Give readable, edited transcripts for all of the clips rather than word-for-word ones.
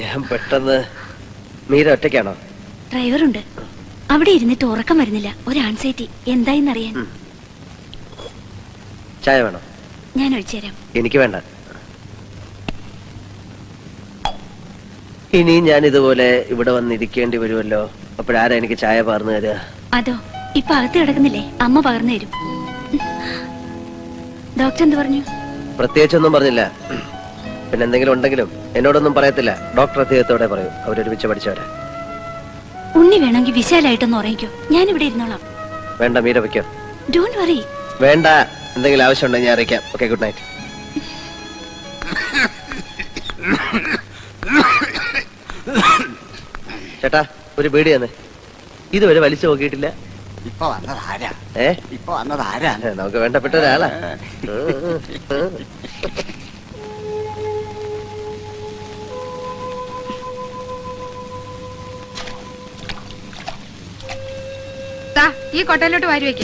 ഞാൻ പെട്ടെന്ന്. മീര ഒറ്റയ്ക്കാണോ? ഡ്രൈവറുണ്ട്. അവിടെ ഇരുന്നിട്ട് ഉറക്കം വരുന്നില്ല. ഒരു ആൻസൈറ്റി എന്തായിന്നറിയാൻ. ചായ വേണോ? ഞാൻ ഒഴിച്ചു തരാം. എനിക്ക് വേണ്ട. ഇനി ഞാൻ ഇതുപോലെ ഇവിടെ വന്നിരിക്കേണ്ടി വരുമല്ലോ. അപ്പോഴാരാ എനിക്ക് ചായ പകർന്നു തരിക? അതോ ഇപ്പൊ അകത്ത് കിടക്കുന്നില്ലേ, അമ്മ പകർന്നു തരും. ഡോക്ടർ എന്ത് പറഞ്ഞു? പ്രത്യേകിച്ചൊന്നും പറഞ്ഞില്ല. പിന്നെ എന്തെങ്കിലും ഉണ്ടെങ്കിലും എന്നോടൊന്നും പറയത്തില്ല. ഡോക്ടർ അദ്ദേഹത്തോടെ പറയും. അവരൊരുമിച്ച് പഠിച്ചവരാ. ഉണ്ണി വേണമെങ്കിൽ വിശാലായിട്ടൊന്ന് ഉറങ്ങിക്കോ, ഞാൻ ഇവിടെ ഇരുന്നോളാം. വേണ്ട, മീര വയ്ക്കോ. Don't worry. വേണ്ട, എന്തെങ്കിലും ആവശ്യമുണ്ടെങ്കിൽ ഞാൻ അറിയിക്കാം. Okay, good night. ചേട്ടാ, ഒരു ബീഡി തന്നെ. ഇതുവരെ വലിച്ചു നോക്കിയിട്ടില്ല. ഇപ്പൊ വന്നതാരാ? ഇപ്പൊ വന്നതാരാ? നമുക്ക് വേണ്ടപ്പെട്ട ഒരാളാ. ഈ കൊട്ടയിലോട്ട് വാരി വെക്ക.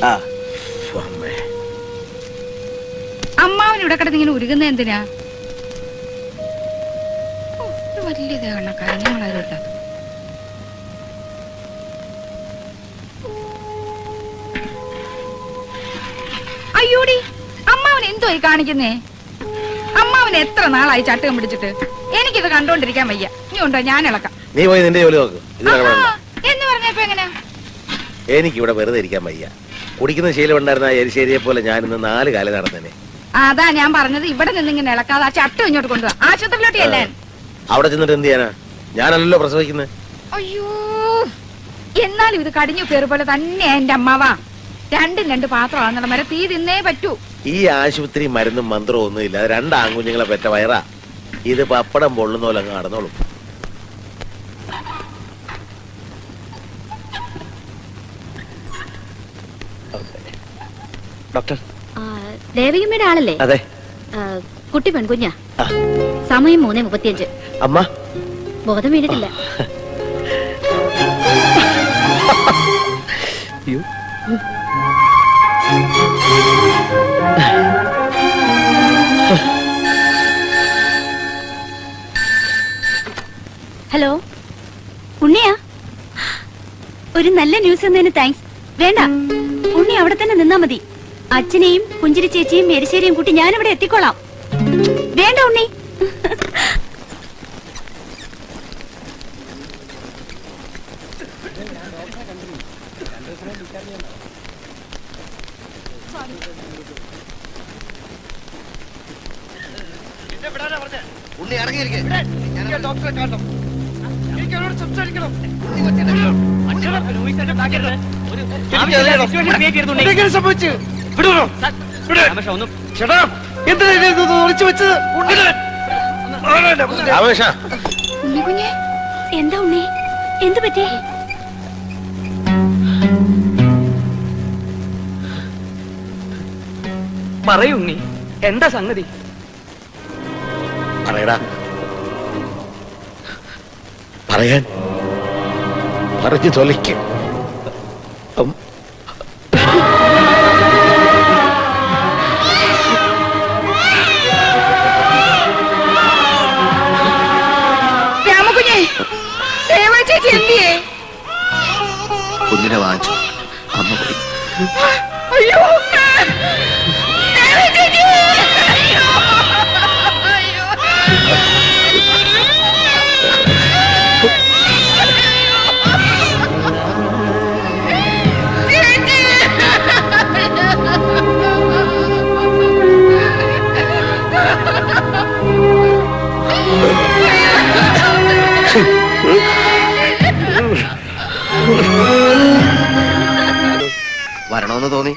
അമ്മാവൻ ഇവിടെ കിടന്ന് ഇങ്ങനെ ഉരുകുന്ന എന്തിനാ? വലിയ ദേഹക്കാരൻ ഞങ്ങളാരും. അയ്യോടി, അമ്മാവൻ എന്തോ ഈ കാണിക്കുന്നേ? അമ്മാവൻ എത്ര നാളായി ചട്ടകം പിടിച്ചിട്ട്? എനിക്കിത് കണ്ടോണ്ടിരിക്കാൻ വയ്യ. നീ ഉണ്ടോ? ഞാൻ ഇളക്കാം. നീ പോയി നിന്റെ ജോലി നോക്ക്. എന്ന് പറഞ്ഞപ്പോ എങ്ങനെ? എനിക്കിവിടെ വെറുതെ ഇരിക്കാൻ വയ്യ. കുടിക്കുന്ന ശീലം ഉണ്ടായിരുന്ന എരിശ്ശേരിയെ പോലെ ഞാൻ ഇന്ന് 4 കാലം നടന്നേനെ. അതാ ഞാൻ പറഞ്ഞത്, ഇവിടെ നിന്നിങ്ങനെ ഇളക്കാതെ ആ ചട്ടം ഇങ്ങോട്ട് കൊണ്ടുപോവാ. ആശുപത്രിയിലോട്ട് അല്ലേ? അവിടെ ചെന്നിട്ട് എന്ത് ചെയ്യാനാ? ഞാനല്ലോ പ്രസവിക്കുന്നത്. അയ്യോ, എന്നാലും ഇത് കടിഞ്ഞു കയറി പോലെ തന്നെയാ എന്റെ അമ്മാവാ. 2 പാത്രമാണെന്നുള്ള മരം തീ തിന്നേ പറ്റൂ. ഈ ആശുപത്രി മരുന്നും മന്ത്രവും ഒന്നും ഇല്ല. 2 ആൺകുഞ്ഞുങ്ങളെ പെറ്റ വയറാ. ഇത് പപ്പടം പൊള്ളുന്ന പോലെ അങ്ങ് നടന്നോളും. ഡോക്ടർ, ദേവികമ്മയുടെ ആളല്ലേ? അതെ. കുട്ടി പെൺകുഞ്ഞാ. സമയം 3:35. അമ്മ ബോധം വീണിട്ടില്ല. ഹലോ, ഉണ്ണിയാ? ഒരു നല്ല ന്യൂസ് എന്നതിന് താങ്ക്സ്. വേണ്ട, ഉണ്ണി അവിടെ തന്നെ നിന്നാ മതി. അച്ഛനെയും പുഞ്ചിരി ചേച്ചിയും എരിശ്ശേരിയും കൂട്ടി ഞാനിവിടെ എത്തിക്കോളാം. വേണ്ട ഉണ്ണി. ഉണ്ണി ഇറങ്ങിയിരിക്കെ. ഡോക്ടറെ കാണണം. സംസാരിക്കണം. സംഭവിച്ചു എന്താ ഉണ്ണി, എന്ത് പറ്റി? പറയുണ്ണി, എന്താ സംഗതി? പറയടാ. പറയാൻ പറഞ്ഞു തൊലയ്ക്കും. കുഞ്ഞിനെ വാങ്ങിച്ചു അമ്മ പോയി. അയ്യോ, വരണമെന്ന് തോന്നി.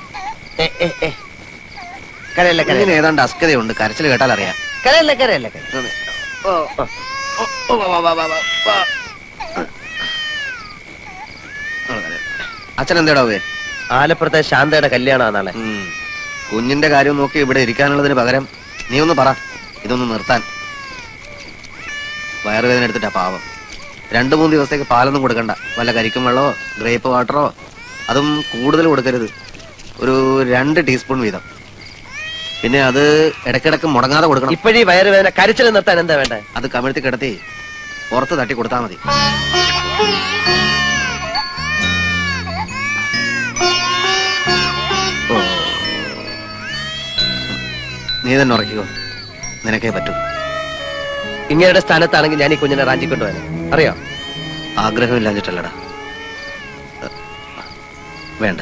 കരയല്ല, കരയില്ല. ഏതാണ്ട് അസ്കതയുണ്ട്. കരച്ചിൽ കേട്ടാൽ അറിയാം. കരയല്ല, കരയല്ല. അച്ഛൻ എന്തേടാവേ? ആലപ്പുറത്തെ ശാന്തയുടെ കല്യാണം നാളെ. കുഞ്ഞിന്റെ കാര്യം നോക്കി ഇവിടെ ഇരിക്കാനുള്ളതിന് പകരം നീ ഒന്ന് പറ, ഇതൊന്ന് നിർത്താൻ. വയറുവേദന എടുത്തിട്ടാ പാവം. 2-3 ദിവസത്തേക്ക് പാലൊന്നും കൊടുക്കണ്ട. വല്ല കരിക്കും വെള്ളമോ ഗ്രേപ്പ് വാട്ടറോ, അതും കൂടുതൽ കൊടുക്കരുത്. ഒരു 2 ടീസ്പൂൺ വീതം. പിന്നെ അത് ഇടയ്ക്കിടയ്ക്ക് മുടങ്ങാതെ കൊടുക്കണം. ഇപ്പോഴീ വയറുവേദന കരച്ചിൽ നിർത്താൻ എന്താ വേണ്ടേ? അത് കമിഴ്ത്തി കിടത്തി പുറത്ത് തട്ടി കൊടുത്താൽ മതി. നീ തന്നെ ഉറക്കിക്കോ, നിനക്കേ പറ്റൂ. ഇങ്ങയുടെ സ്ഥാനത്താണെങ്കിൽ ഞാൻ ഈ കുഞ്ഞിനെ റാഞ്ചിക്കൊണ്ടുപോകാൻ അറിയോ? ആഗ്രഹമില്ലാഞ്ഞിട്ടല്ലടാ. വേണ്ട,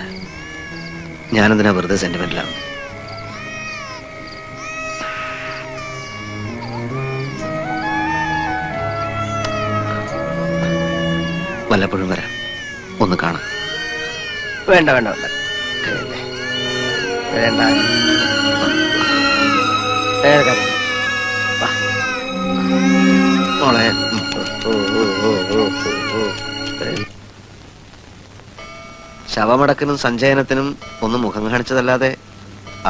ഞാനെന്തിനാ വെറുതെ സെന്റിമെന്റിലാണ്. വല്ലപ്പോഴും വരാം, ഒന്ന് കാണാം. വേണ്ട വേണ്ട വേണ്ട വേണ്ട. മോളെ, ശവമടക്കിനും സഞ്ചയനത്തിനും ഒന്ന് മുഖം കാണിച്ചതല്ലാതെ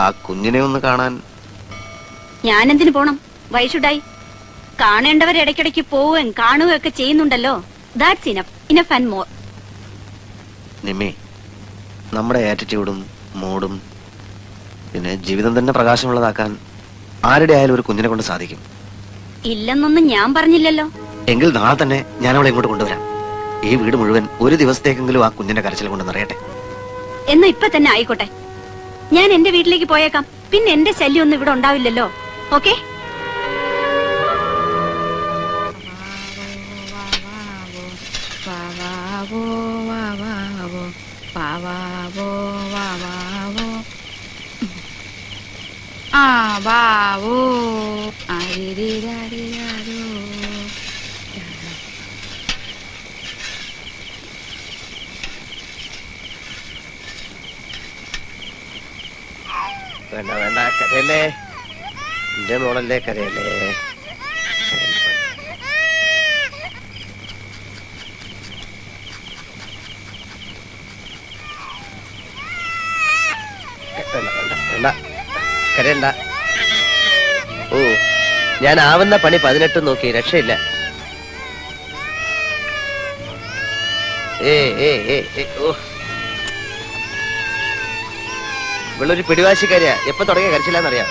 ആ കുഞ്ഞിനെ ഒന്ന് കാണാൻ. ഞാനെന്തിനു പോണം? വൈഷുഡായി കാണേണ്ടവർ ഇടയ്ക്കിടയ്ക്ക് പോവുകയും കാണുകയും ഒക്കെ ചെയ്യുന്നുണ്ടല്ലോ. That's enough and more. Nimmi, നമ്മുടെ ആറ്റിറ്റ്യൂഡും മൂഡും പിന്നെ ജീവിതം തന്നെ പ്രകാശമുള്ളതാക്കാൻ ആരുടെ ആയാലും ഒരു കുഞ്ഞിനെ കൊണ്ട് സാധിക്കും. ഇല്ലെന്നൊന്നും ഞാൻ പറഞ്ഞില്ലല്ലോ. എങ്കിൽ നാളെ തന്നെ ഞാൻ അവളെ ഇങ്ങോട്ട് കൊണ്ടുവരാം. ഈ വീട് മുഴുവൻ ഒരു ദിവസത്തേക്കെങ്കിലും ആ കുഞ്ഞിന്റെ കരച്ചിൽ കൊണ്ട് നിറയട്ടെ. എന്നാ ഇപ്പൊ തന്നെ ആയിക്കോട്ടെ. ഞാൻ എന്റെ വീട്ടിലേക്ക് പോയേക്കാം. പിന്നെ എന്റെ ശല്യം ഒന്നും ഇവിടെ ഉണ്ടാവില്ലല്ലോ. ഓക്കെ? വേണ്ട വേണ്ട, കരയല്ലേ. എന്റെ മോളല്ലേ, കരയല്ലേ. വേണ്ട കരയണ്ട. ഓ, ഞാൻ ആവുന്ന പണി 18 നോക്കി, രക്ഷയില്ല. ഓ, ഇവളൊരു പിടിവാശിക്കാരിയാ. എപ്പൊ തുടങ്ങിയ കരച്ചില്ലാന്നറിയാം.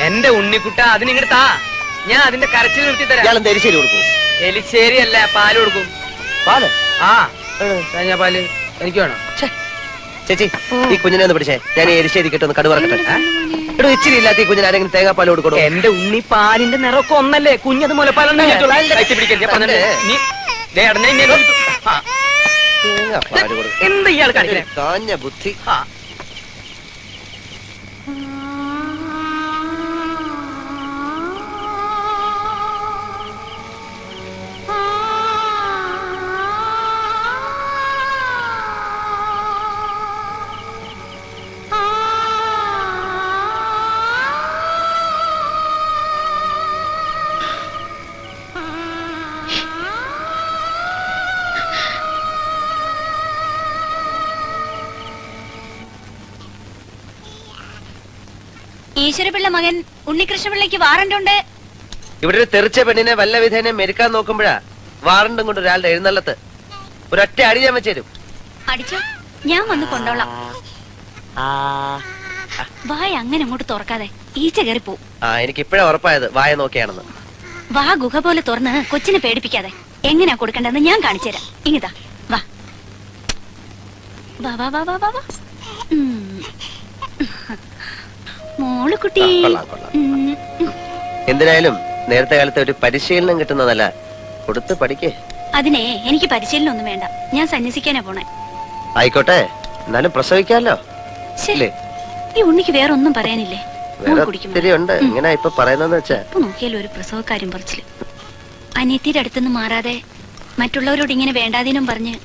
എന്റെ ഉണ്ണിക്കുട്ട അതിനിങ്ങോട്ട് താ, ഞാൻ അതിന്റെ കരച്ചിൽ നിർത്തി തരാം. ഇയാളെന്താ എരിശ്ശേരി കൊടുക്കും? എലിശ്ശേരി അല്ല, പാല് കൊടുക്കും. പാല്? ആ തേങ്ങാ പാല് എനിക്ക് വേണം. ചേച്ചി, ഈ കുഞ്ഞിനെ ഒന്ന് പിടിച്ചേ. ഞാൻ ഈ എരിശ്ശേരി കിട്ടുന്ന കടുവറക്കട്ടെ. ഇവിടെ ഇച്ചിരി ഇല്ലാത്ത ഈ കുഞ്ഞിന് ആരെങ്കിലും തേങ്ങാപ്പാൽ കൊടുക്കണോ? എന്റെ ഉണ്ണി പാലിന്റെ നിറമൊക്കെ ഒന്നല്ലേ, കുഞ്ഞത് മുലപ്പാലൊന്നും എന്താ ഇയാൾ കാണിക്കണേ? കാഞ്ഞ ബുദ്ധി. ഈശ്വരപിള്ള മകൻ ഉണ്ണികൃഷ്ണപിള്ളയ്ക്ക് വാറണ്ടുണ്ട്. ഇവിടെ ഒരു തെറിച്ച പെണ്ണിനെ വല്ല വിധേനെ മെരുക്കാൻ നോക്കുമ്പോഴാ വാറണ്ടും കൊണ്ട് ഒരാളുടെ എഴുന്നള്ളത്ത്. ഒരൊറ്റ അടി ഞാൻ വെച്ചേരും. അടിച്ചോ, ഞാൻ വന്ന് കൊണ്ടോളാം. വായ അങ്ങനെ അങ്ങോട്ട് തുറക്കാതെ ഈച്ച കയറിപ്പോ. എനിക്ക് ഇപ്പഴാ ഉറപ്പായത് വായ നോക്കിയാണെന്ന്. വാ ഗുഹ പോലെ തുറന്ന് കൊച്ചിനെ പേടിപ്പിക്കാതെ. എങ്ങനെയാ കൊടുക്കണ്ടെന്ന് ഞാൻ കാണിച്ചുതരാം. ഇങ്ങിതാ വാ വാ വാ വാ വാ വാ. മോള് കുട്ടി. എന്തിനായാലും നേരത്തെ കാലത്ത് ഒരു പരിശീലനം കിട്ടുന്നതല്ല, കൊടുത്ത് പഠിക്കേ. അതിനെ എനിക്ക് പരിശീലനം ഒന്നും വേണ്ട. ഞാൻ സന്യസിക്കാനാ പോണേ. ആയിക്കോട്ടെ, എന്നാലും പ്രസവിക്കാമല്ലോ. ശരി, ഈ ഉണ്ണിക്ക് വേറെ ഒന്നും പറയാനില്ലേ? ഉണ്ട്. ഇങ്ങനെ ഇപ്പൊ പറയുന്നതെന്ന് വെച്ചാ ഇപ്പൊ നോക്കിയാലും ഒരു പ്രസവക്കാര്യം പറിച്ചില്. അനിയത്തിയുടെ അടുത്തുനിന്ന് മാറാതെ മറ്റുള്ളവരോട് ഇങ്ങനെ വേണ്ടാതിനും പറഞ്ഞ്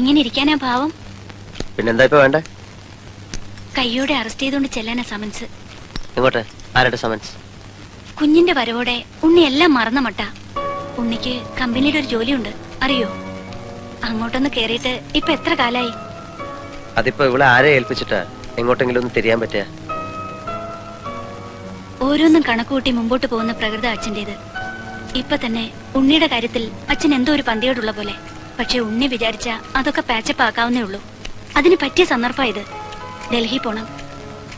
ഇങ്ങനെ ഇരിക്കാനാ ഭാവം. പിന്നെന്താ ഇപ്പൊ വേണ്ടേ? കയ്യോടെ അറസ്റ്റ് ചെയ്തുകൊണ്ട് ചെല്ലാനാ സമൻസ്. ഇങ്ങോട്ട് ആരുടെ സമൻസ്? കുഞ്ഞിന്റെ വരവോടെ ഉണ്ണി എല്ലാം മറന്ന മട്ട. ഉണ്ണിക്ക് കമ്പനിയുടെ ഒരു ജോലിയുണ്ട്, അറിയോ? അങ്ങോട്ടൊന്ന് കേറിയിട്ട് ഇപ്പൊ എത്ര കാലായി? അതിപ്പോ ഇവിടെ ആരെ ഏൽപ്പിച്ചിട്ടാ എങ്ങോട്ടെങ്കിലും ഒന്ന് തിരിയാൻ പറ്റുക? ഓരോന്നും കണക്കുകൂട്ടി മുമ്പോട്ട് പോകുന്ന പ്രകൃത അച്ഛൻ്റെത്. ഇപ്പൊ തന്നെ ഉണ്ണിയുടെ കാര്യത്തിൽ അച്ഛൻ എന്തോ ഒരു പന്തിയോടുള്ള പോലെ. പക്ഷെ ഉണ്ണി വിചാരിച്ച അതൊക്കെ പാച്ചപ്പ് ആക്കാവുന്നേ ഉള്ളൂ. അതിന് പറ്റിയ സന്ദർഭം ഇത്. ഡൽഹി പോണം.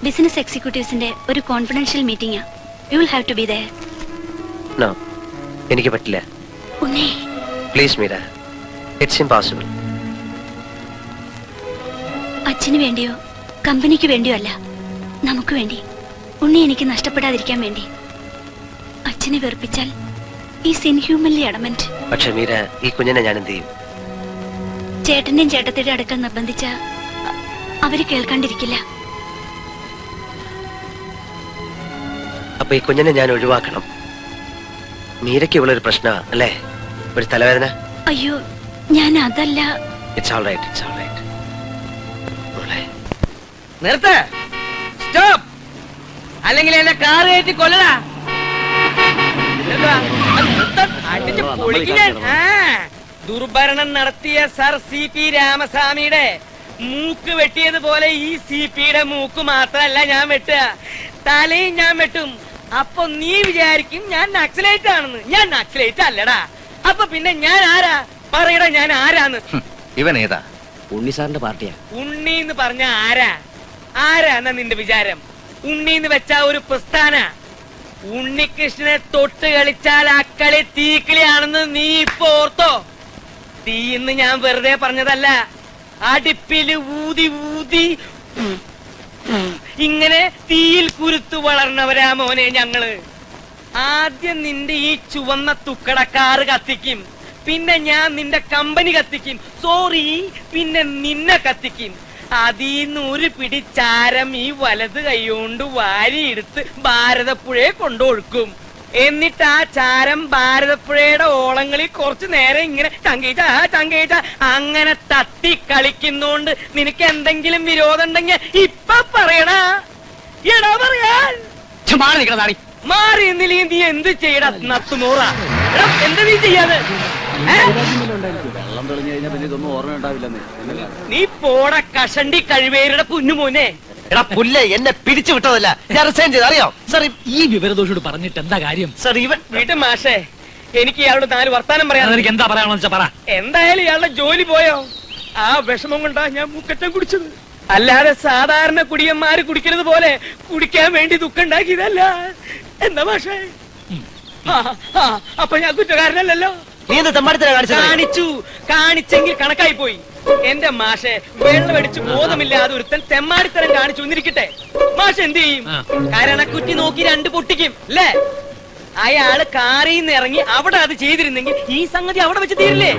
ബിസിനസ് എക്സിക്യൂട്ടീവ്സിന്റെ ഒരു കോൺഫിഡൻഷ്യൽ മീറ്റിംഗാ. You will have to be there. No, എനിക്ക് പറ്റില്ല. Unni, please Meera, it's impossible. അച്ഛന് വേണ്ടിയോ കമ്പനിക്ക് വേണ്ടിയോ അല്ല, നമുക്ക് വേണ്ടി, ഉണ്ണി എനിക്ക് നഷ്ടപ്പെടാതിരിക്കാൻ വേണ്ടി. അച്ഛനെ വെറുപ്പിച്ചാൽ ഈസ് ഇൻഹ്യൂമൻലി അഡമന്റ്. പക്ഷെ മീര, ഈ കുഞ്ഞിനെ ഞാൻ എന്ത് ചെയ്യും? ചേട്ടന്റെയും ചേട്ടത്തിന്റെ അടുക്കൽ നിർബന്ധിച്ച അവര് കേൾക്കാണ്ടിരിക്കില്ല. അപ്പൊ ഈ കുഞ്ഞിനെ ഞാൻ ഒഴിവാക്കണം. മീരയ്ക്ക് ഇവളൊരു പ്രശ്ന അല്ലേ, ഒരു തലവേദന? അയ്യോ, ഞാൻ അതല്ല. It's all right, it's all right. നിർത്ത്, സ്റ്റോപ്പ്, അല്ലെങ്കിൽ എന്നെ കാർ കയറ്റി കൊല്ലടാ. അടിച്ച് പൊളിക്കും ഞാൻ. ദുർഭരണം നടത്തിയ സർ CP രാമസ്വാമിയുടെ മൂക്ക് വെട്ടിയതുപോലെ ഈ CPയുടെ മൂക്ക് മാത്രമല്ല ഞാൻ വെട്ടുക, തലയും ഞാൻ വെട്ടും. അപ്പൊ നീ വിചാരിക്കും ഞാൻ നക്സലൈറ്റ് ആണെന്ന്. ഞാൻ നക്സലൈറ്റ് അല്ലടാ. അപ്പൊ പിന്നെ ഞാൻ ആരാ? പറയടാ, ഞാൻ ആരാന്ന്. ഇവൻ ഏതാ? ഉണ്ണി സാറിന്റെ പാർട്ടിയാ. ഉണ്ണി എന്ന് പറഞ്ഞ ആരാ? ആരാന്നാ നിന്റെ വിചാരം? ഉണ്ണി എന്ന് വെച്ചാ ഒരു പ്രസ്ഥാന. ഉണ്ണികൃഷ്ണനെ തൊട്ട് കളിച്ചാൽ അക്കളി തീക്കിളിയാണെന്ന് നീ ഇപ്പൊ ഓർത്തോ? തീ എന്ന് ഞാൻ വെറുതെ പറഞ്ഞതല്ല. അടുപ്പില് ഊതി ഊതി ഇങ്ങനെ തീയിൽ കുരുത്തു വളർന്നവരാ മോനെ ഞങ്ങള്. ആദ്യം നിന്റെ ഈ ചുവന്ന തുക്കടക്കാറ് കത്തിക്കും, പിന്നെ ഞാൻ നിന്റെ കമ്പനി കത്തിക്കും. സോറി, പിന്നെ നിന്നെ കത്തിക്കും. അതീന്ന് ഒരു പിടി ചാരം ഈ വലത് കൈകൊണ്ട് വാരിയെടുത്ത് ഭാരതപ്പുഴയെ കൊണ്ടൊഴുക്കും. എന്നിട്ട് ആ ചാരം ഭാരതപ്പുഴയുടെ ഓളങ്ങളിൽ കുറച്ചു നേരം ഇങ്ങനെ ചങ്കേച്ച അങ്ങനെ തട്ടി കളിക്കുന്നോണ്ട് നിനക്ക് എന്തെങ്കിലും വിരോധം ഉണ്ടെങ്കിൽ ഇപ്പൊ പറയണ. എടാ പറയാൻ മാറി എന്നില്ലെങ്കിൽ നീ എന്ത് ചെയ്യടാ നത്തുമോറ? എന്താ നീ ചെയ്യാതെ? നീ പോട കഷണ്ടി കഴിവേരുടെ പുന്നുമോനെ. എടാ പുല്ലേ, എന്നെ പിടിച്ചു വിട്ടതല്ല, ഞാൻ റിസൈൻ ചെയ്ത്. അറിയോ സാർ? ഈ വിവരദോഷോട് പറഞ്ഞിട്ട് എന്താ കാര്യം? സാർ, ഇവൻ വീട്ടു മാഷേ, എനിക്ക് ഇയാളോട് 4 വർത്താനം പറയാം. എനിക്ക് എന്താ പറയാണെന്ന് വെച്ചാ പറ. എന്തായാലും ഇയാളുടെ ജോലി പോയോ? ആ വിഷമം കൊണ്ടാ ഞാൻ മുക്കറ്റം കുടിച്ചത്. അല്ലാതെ സാധാരണ കുടിയന്മാര് കുടിക്കുന്നത് പോലെ കുടിക്കാൻ വേണ്ടി ദുഃഖം ഉണ്ടാക്കിയതല്ല. എന്താ മാഷേ? അപ്പൊ ഞാൻ കുറ്റക്കാരനല്ലല്ലോ. നീ എന്ത് തെമ്മാടിത്തരം കാണിച്ചത്? കാണിച്ചെങ്കിൽ കണക്കായി പോയി. എന്റെ മാഷെ, വെള്ളമടിച്ച് ബോധമില്ലാതെ ഒരുത്തൻ തെമ്മാടിത്തരം കാണിച്ചു എന്നിരിക്കട്ടെ, മാഷ് എന്ത് ചെയ്യും? കരണക്കുറ്റി നോക്കി 2 പൊട്ടിക്കും അല്ലേ? അയാള് കാറിൽ നിന്ന് ഇറങ്ങി അവിടെ അത് ചെയ്തിരുന്നെങ്കിൽ ഈ സംഗതി അവിടെ വെച്ച് തീരില്ലേ?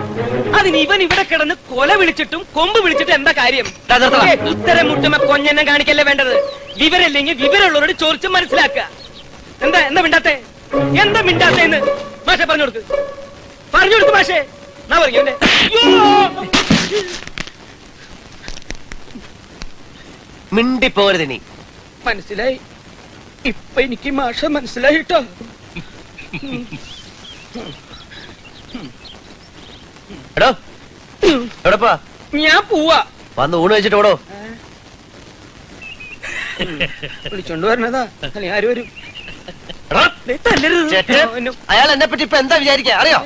അതിന് ഇവൻ ഇവിടെ കിടന്ന് കൊല വിളിച്ചിട്ടും കൊമ്പ് വിളിച്ചിട്ടും എന്താ കാര്യം? ഇത്തരം മുട്ടുമ കൊഞ്ഞെണ്ണം കാണിക്കല്ലേ വേണ്ടത്. വിവരമില്ലെങ്കിൽ വിവരമുള്ളവരോട് ചോദിച്ച് മനസ്സിലാക്കുക. എന്താ മിണ്ടാത്തെ? എന്താ മിണ്ടാത്തേന്ന് മാഷെ പറഞ്ഞു കൊടുക്ക് മാഷേ. നാ പറഞ്ഞു. മിണ്ടിപ്പോരുത് നീ. മനസ്സിലായി. ഇപ്പൊ എനിക്ക് മാഷ മനസ്സിലായിട്ടോ. എടോ, എവിടെപ്പാ? ഞാൻ പോവാ. വന്ന് ഊണ് വെച്ചിട്ട് ഓടോ. വിളിച്ചോണ്ട് വരണതാ. ആര് വരും? അയാൾ എന്നെ പറ്റി ഇപ്പൊ എന്താ വിചാരിക്കാ അറിയോ?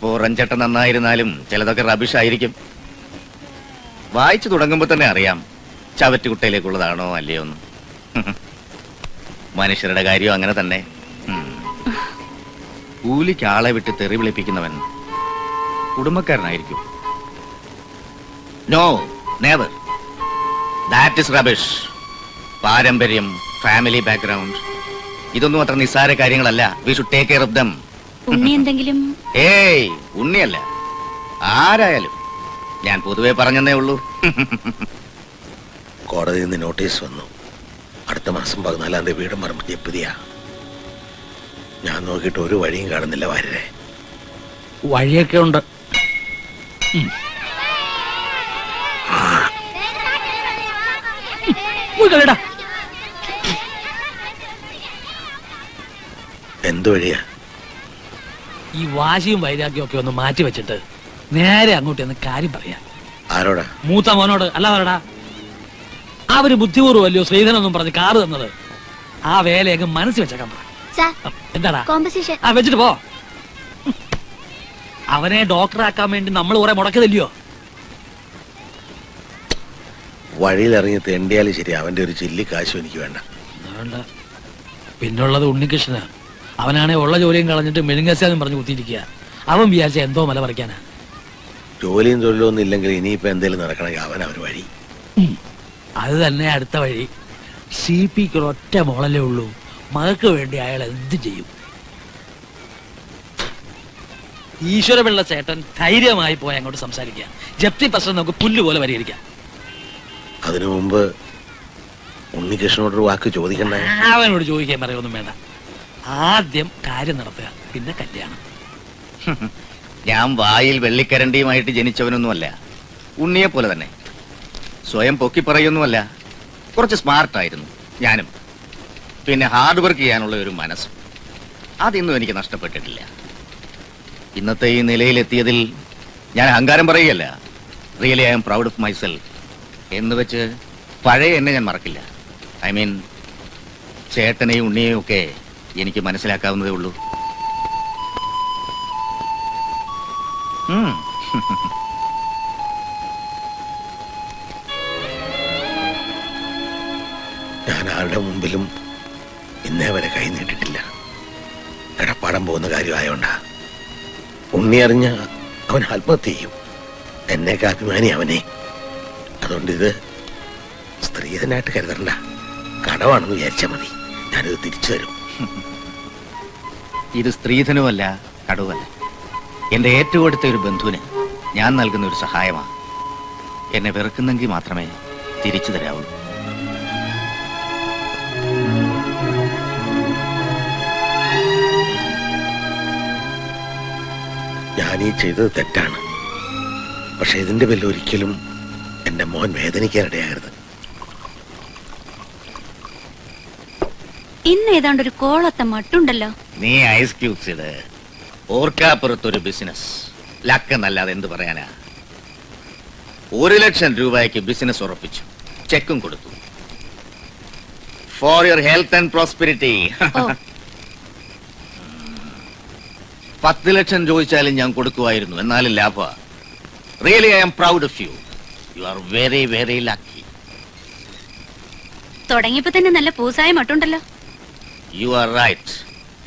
പുറംചട്ട നന്നായിരുന്നാലും ചിലതൊക്കെ റബിഷ് ആയിരിക്കും. വായിച്ചു തുടങ്ങുമ്പോ തന്നെ അറിയാം ചവറ്റുകുട്ടയിലേക്കുള്ളതാണോ അല്ലയോ എന്ന്. മനുഷ്യരുടെ കാര്യം അങ്ങനെ തന്നെ. കൂലിക്ക് ആളെ വിട്ട് തെറി വിളിപ്പിക്കുന്നവൻ കുടുംബക്കാരനായിരിക്കും. No, never. That is rubbish. പാരമ്പര്യം, ഫാമിലി ബാക്ക്ഗ്രൗണ്ട്, ഇതൊന്നും അത്ര നിസ്സാര കാര്യങ്ങളല്ല. We should take care of them. Unni എന്തെങ്കിലും? ഏയ്, ഉണ്ണിയല്ല, ആരായാലും. ഞാൻ പൊതുവെ പറഞ്ഞെന്നേ ഉള്ളൂ. കോടതിയിൽ നിന്ന് നോട്ടീസ് വന്നു. അടുത്ത മാസം 14-ാം തീയതി വീടും പറമ്പ് ജപ്തിയാ. ഞാൻ നോക്കിയിട്ട് ഒരു വഴിയും കാണുന്നില്ല വാര്യരെ. വഴിയൊക്കെ ഉണ്ട്. എന്ത് വഴിയാ? ഈ വാശിയും വൈരാഗ്യവും ഒക്കെ ഒന്ന് മാറ്റി വെച്ചിട്ട് നേരെ അങ്ങോട്ട് എന്ന് കാര്യം പറയാം. ആരോടാ? മൂത്ത മോനോട്. അല്ല പറയടാ, അവര് ബുദ്ധിപൂർവ്വമല്ലയോ ശ്രീധരനൊന്നും പറഞ്ഞ് കാറ് തന്നത്. ആ വേലയൊക്കെ മനസ്സിൽ വെച്ചേക്കാൻ പറ. എന്താടാ വെച്ചിട്ട് പോ. അവനെ ഡോക്ടറാക്കാൻ വേണ്ടി നമ്മൾ കുറെ മുടക്കതില്ലയോ? വഴിയിലിറങ്ങി തെണ്ടിയാലും ശരി, അവന്റെ ഒരു ചില്ലി കാശും എനിക്ക് വേണ്ട. വേണ്ട. പിന്നുള്ളത് ഉണ്ണികൃഷ്ണനാ. അവനാണെ ഉള്ള ജോലിയും കളഞ്ഞിട്ട് മെഴുങ്ങസാന്നും പറഞ്ഞു കുത്തിയിരിക്കുക. അവൻ വിചാരിച്ച എന്തോ മല പറിക്കാനാ. ജോലിയും തൊഴിലും ഒന്നും ഇല്ലെങ്കിൽ ഇനിയിപ്പോ എന്തേലും നടക്കണമെങ്കിൽ അവൻ അവർ വഴി. അത് തന്നെ അടുത്ത വഴി. CP ഒറ്റ മോളല്ലേ ഉള്ളൂ. മകൾക്ക് വേണ്ടി അയാൾ എന്ത് ചെയ്യും? ഈശ്വരപിള്ള ചേട്ടൻ ധൈര്യമായി പോയി അങ്ങോട്ട് സംസാരിക്കുക. ജപ്തി പ്രശ്നം നമുക്ക് പുല്ലുപോലെ പരിഹരിക്കാം. അതിനു മുമ്പ് ഉണ്ണികൃഷ്ണനോടൊരു വാക്ക് ചോദിക്കണ്ടേ? അവനോട് ചോദിക്കാൻ പറയൊന്നും വേണ്ട. ആദ്യം കാര്യം നടത്തുക, പിന്നെ കല്യാണം. ഞാൻ വായിൽ വെള്ളിക്കരണ്ടിയുമായിട്ട് ജനിച്ചവനൊന്നുമല്ല. ഉണ്ണിയെ പോലെ തന്നെ. സ്വയം പൊക്കി പറയൊന്നുമല്ല. കുറച്ച് സ്മാർട്ടായിരുന്നു ഞാനും. പിന്നെ ഹാർഡ് വർക്ക് ചെയ്യാനുള്ള ഒരു മനസ്സും അതൊന്നും എനിക്ക് നഷ്ടപ്പെട്ടിട്ടില്ല. ഇന്നത്തെ ഈ നിലയിലെത്തിയതിൽ ഞാൻ അഹങ്കാരം പറയുകയല്ല. Really I am proud of myself. എന്ന് വെച്ച് പഴയ എന്നെ ഞാൻ മറക്കില്ല. ഐ മീൻ, ചേട്ടനെയും ഉണ്ണിയെയും ഒക്കെ എനിക്ക് മനസ്സിലാക്കാവുന്നതേ ഉള്ളൂ. ഞാൻ ആരുടെ മുമ്പിലും ഇന്നേ വരെ കൈ നീട്ടിട്ടില്ല. കിടപ്പാടം പോകുന്ന കാര്യമായോണ്ടാ. ഉണ്ണി അറിഞ്ഞ അവൻ ആത്മഹത്യ ചെയ്യും. എന്നേക്ക് അഭിമാനി അവനെ. അതുകൊണ്ട് ഇത് സ്ത്രീധനായിട്ട് കരുതണ്ട, കടമാണെന്ന് വിചാരിച്ചാൽ മതി. ഞാനിത് തിരിച്ചു തരും. ഇത് സ്ത്രീധനമല്ല, കടവല്ല. എന്റെ ഏറ്റവും അടുത്ത ഒരു ബന്ധുവിന് ഞാൻ നൽകുന്ന ഒരു സഹായമാണ്. എന്നെ വെറുക്കുന്നെങ്കിൽ മാത്രമേ തിരിച്ചു തരാവുള്ളൂ. ഞാനീ ചെയ്തത് തെറ്റാണ്. പക്ഷെ ഇതിന്റെ പേരിൽ ഒരിക്കലും എന്റെ മോൻ വേദനിക്കാനിടയാകരുത്. ഇന്ന് ഏതാണ്ട് ഒരു കോളത്തെ മട്ടുണ്ടല്ലോ. നീ ഐസ് ക്യൂബ്സ് ഇത് ഓർക്കാപ്പുറത്തൊരു ബിസിനസ് ലക്ക് എന്നല്ലാതെ എന്ത് പറയാനാ. 1 ലക്ഷം രൂപയ്ക്ക് ബിസിനസ് ഉറപ്പിച്ചു, ചെക്കും കൊടുത്തു. For your health and prosperity. 10 ലക്ഷം ചോദിച്ചാലും ഞാൻ കൊടുക്കുമായിരുന്നു, എന്നാലും ലാഭ. Really I am proud of you. You are very very lucky. തുടങ്ങിയപ്പോ തന്നെ നല്ല പൂസായ മട്ടുണ്ടല്ലോ. You are right.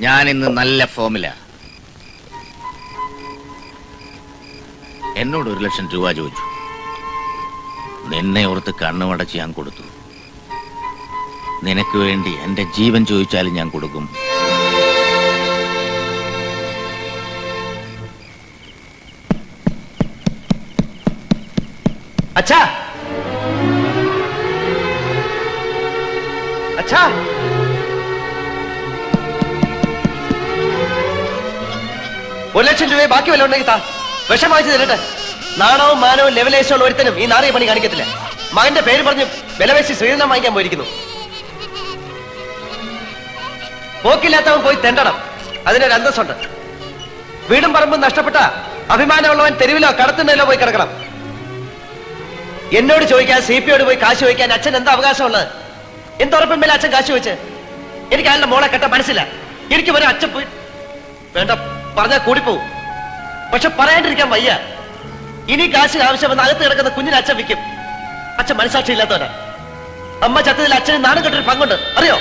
ഞാൻ ഇന്ന് നല്ല ഫോമില. എന്നോട് 1 ലക്ഷം രൂപ ചോദിച്ചു. നിന്നെ ഓർത്ത് കണ്ണുമടച്ച് ഞാൻ കൊടുത്തു. നിനക്ക് വേണ്ടി എന്റെ ജീവൻ ചോദിച്ചാലും ഞാൻ കൊടുക്കും. അച്ഛാ, അച്ഛാ, 1 ലക്ഷം രൂപയെ ബാക്കി വല്ല ഉണ്ടെങ്കിൽ താ. വിഷം വാങ്ങിച്ചു തരട്ടെ. നാണവും മാനവും ലെവലേശമുള്ള ഒരുത്തനും ഈ നാറിയ പണി കാണിക്കത്തില്ല. മകന്റെ പേര് പറഞ്ഞ് വിലവേശി ശ്രീധനം വാങ്ങിക്കാൻ പോയിരിക്കുന്നു. പോക്കില്ലാത്തവൻ പോയി തെണ്ടണം. അതിനൊരു അന്തസ്സുണ്ട്. വീടും പറമ്പും നഷ്ടപ്പെട്ട അഭിമാനമുള്ളവൻ തെരുവിലോ കടത്തുന്നതിലോ പോയി കിടക്കണം. എന്നോട് ചോദിക്കാൻ CPയോട് പോയി കാശ് ചോദിക്കാൻ അച്ഛൻ എന്താ അവകാശമുള്ളത്? എന്തുറപ്പം മേലെ അച്ഛൻ കാശ് ചോദിച്ച്? എനിക്ക് അയാളുടെ മോളെ കെട്ടാൻ മനസ്സില്ല. എനിക്ക് വരെ അച്ഛൻ പോയി വേണ്ട പറഞ്ഞാൽ കൂടിപ്പോവും. പക്ഷെ പറയാണ്ടിരിക്കാൻ വയ്യ. ഇനി കാശിന് ആവശ്യമെന്ന് അകത്ത് കിടക്കുന്ന കുഞ്ഞിന് അച്ഛൻ വിൽക്കും. അച്ഛൻ മനസാക്ഷി ഇല്ലാത്തവനാ. അമ്മ ചത്തതിൽ അച്ഛന് നാണം കെട്ടൊരു പങ്കുണ്ട്, അറിയോ?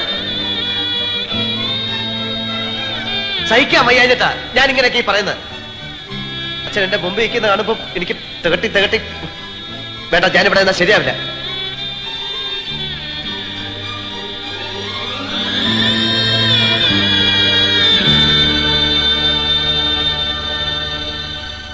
സഹിക്കാൻ വയ്യാഞ്ഞിട്ടാ ഞാൻ ഇങ്ങനെയൊക്കെ ഈ പറയുന്നത്. അച്ഛൻ എന്റെ മുമ്പ് ഇരിക്കുന്ന കാണുമ്പോ എനിക്ക് തികട്ടി വേണ്ട, ഞാനിവിടെ നിന്നാ ശരിയാവില്ല.